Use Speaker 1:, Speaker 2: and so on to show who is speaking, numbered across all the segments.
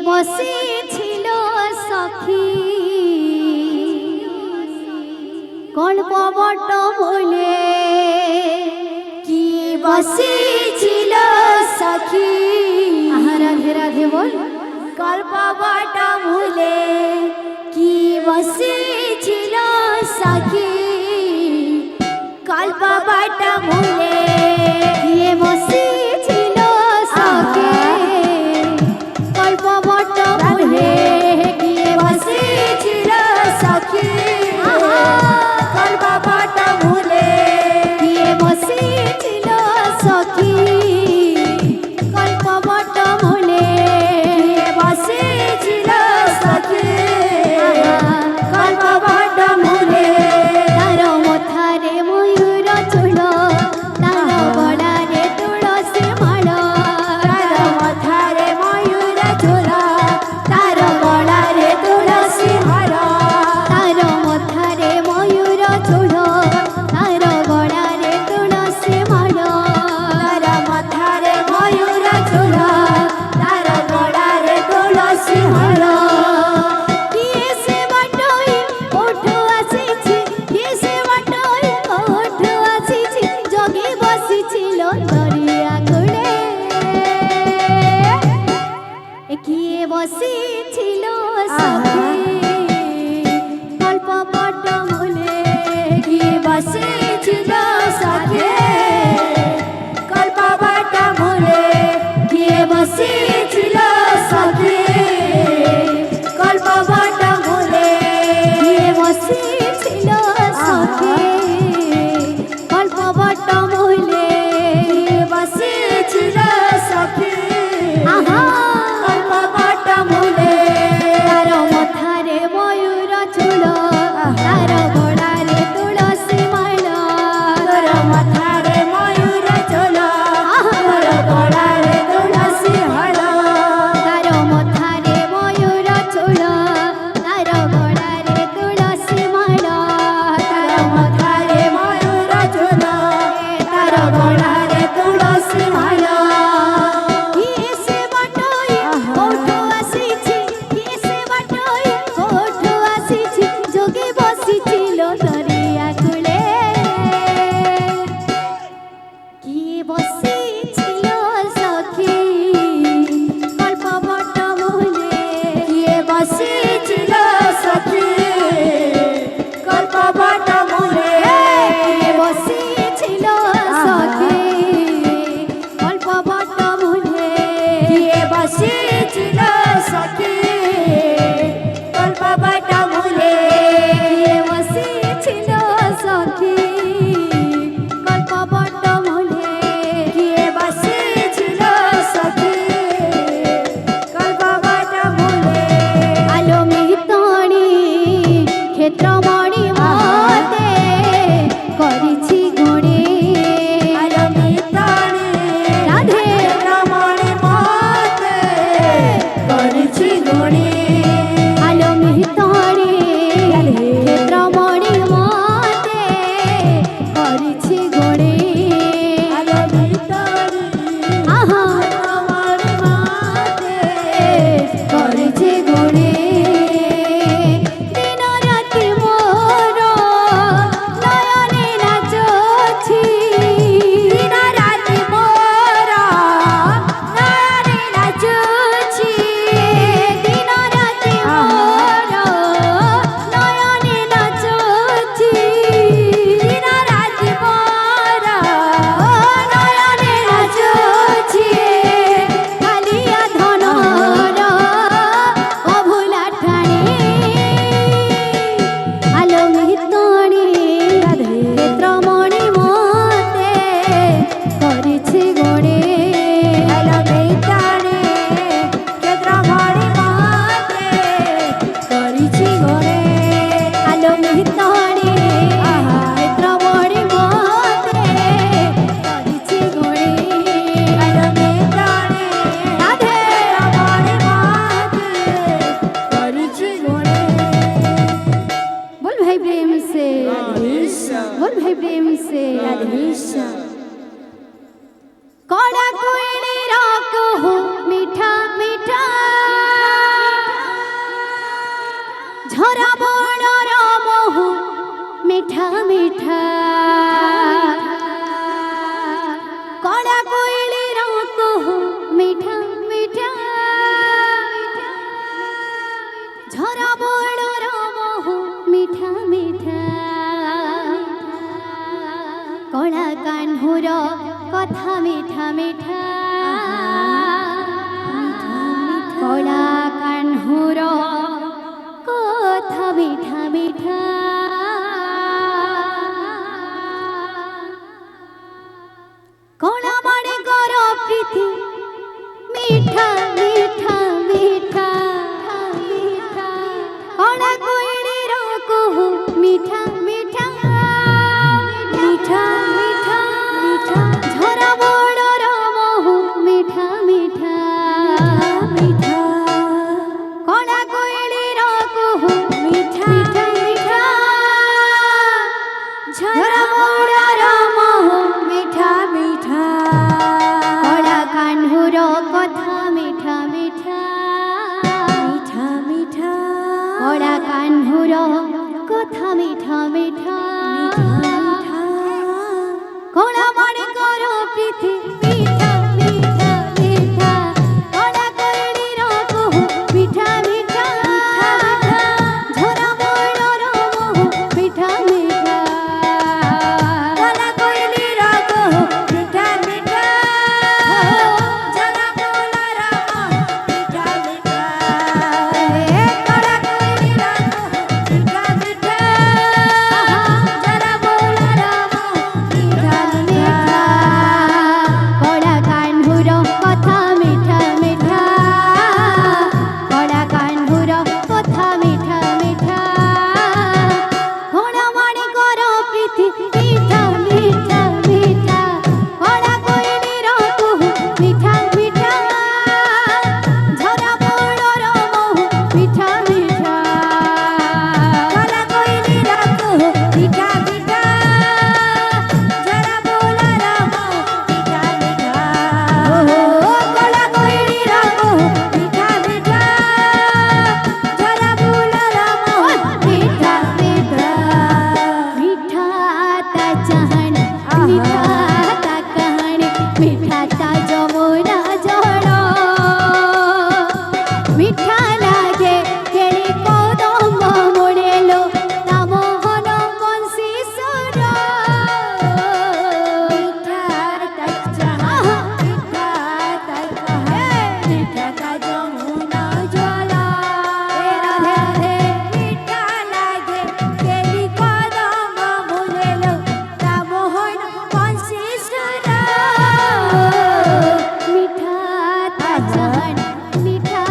Speaker 1: বসেছিল সখী গল্প বট বলে কি বসেছিল সখী রাধে রাধে বল গল্প বট বলে কি বসেছিল সখী গল্প বট বলে কি বসেছিল সখী গল্প বট বলে কি বসেছিল সখী গল্প বট বলে কি বসেছিল সখী গল্প বট বলে বসেছিল সখী গল্প বট বলে তার মথারে ময়ূর চূড় তার গলারে তুলসী মাଳ তার মথারে ময়ূর চূড় তার গলারে তুলসী মাଳ তার মথারে ময়ূর চূড় তার গলারে তুলসী মাଳ তার মথারে ময়ূর চূড় তার গলারে তুলসী মাଳ কিଏ ସେ ବାଟୋଇ ଉଠୁ ଆସିଛି କିଏ ସେ ବାଟୋଇ ଉଠୁ ଆସିଛି ଜଗି ବସିছিল ଦରିଆ କୂଳେ କିଏ ବସିছিল ସଖୀ ଗল্ପ ବଟ ମୂଳେ କିଏ ବସିছিল ସଖୀ ଗল্ପ ବଟ ମୂଳେ କିଏ ବସିছিল ସଖୀ গল্প বট মূলে কিয়ে বসেছিল সখী গল্প বট মূলে কিয়ে বসেছিল সখী গল্প বট মূলে তার মথা কথা মিঠা মিঠা কলা কানহুর কথা মিঠা মিঠা কলা মানে গর প্রীতি মিঠা মিঠা মিঠা কলা কইলির কহু মিঠা মিঠা মিঠা মিঠা মিঠা ঝরা বড়র মহু মিঠা মিঠা মিঠা কলা কইলির কহু মিঠা মিঠা ঝরা বড়র মহু মিঠা মিঠা কলা কানহুর কথা মিঠা মিঠা মিঠা মিঠা কলা কানহুর কথা মিঠা মিঠা কলা মানে কর প্রীতি মিঠা মিঠা মিঠা কলা কইলির কহু মিঠা মিঠা ঝরা বড়র মহু মিঠা মিঠা কলা কইলির কহু মিঠা মিঠা ঝরা বড়র মহু মিঠা মিঠা কলা কইলির কহু মিঠা মিঠা ঝরা বড়র মহু মিঠা মিঠা কলা কানহুর কথা মিঠা মিঠা কলা কানহুর কথা মিঠা মিঠা ঘোড়া মানে কর প্রীতি মিঠা মিঠা মিঠা কলা কইলির কহু মিঠা মিঠা ঝরা বড়র মহু মিঠা মিঠা কলা কইলির কহু মিঠা মিঠা ঝরা বড়র মহু মিঠা মিঠা কলা কইলির কহু মিঠা মিঠা ঝরা বড়র মহু মিঠা মিঠা মিঠা তা চাহন মিঠা তা कहन মিঠা তা যমুনা জল মিঠা লাগে কেলি কদম্ব মোড়েলো তা মোহন বংশী সুর মিঠা তা চাহন মিঠা তা कहन মিঠা তা যমুনা জল রাধে মিঠা লাগে কেলি কদম্ব মোড়েলো তা মোহন বংশী সুর মিঠা তা চাহন মিঠা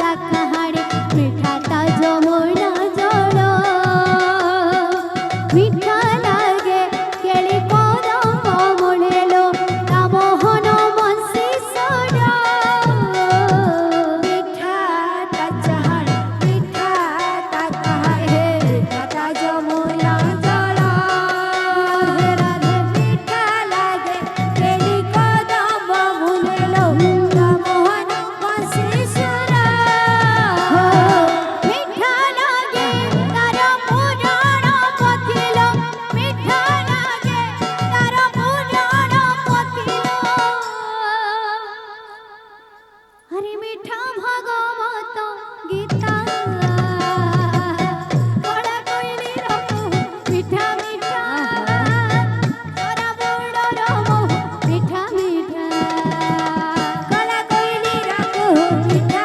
Speaker 1: তা कहन মিঠা তা যমুনা জল মিঠা লাগে কেলি কদম্ব মোড়েলো তা মোহন বংশী সুর মিঠা তা চাহন মিঠা তা कहन মিঠা তা যমুনা জল রাধে মিঠা লাগে কেলি কদম্ব মোড়েলো তা মোহন বংশী সুর মিঠা লাগে তার পুরাণ পথিল মিঠা লাগে তার পুরাণ পথিল হরি মিঠা ভাগবত গীতা কলা কইলির কহু মিঠা মিঠা ঝরা বড়র মহু মিঠা মিঠা কলা কইলির কহু মিঠা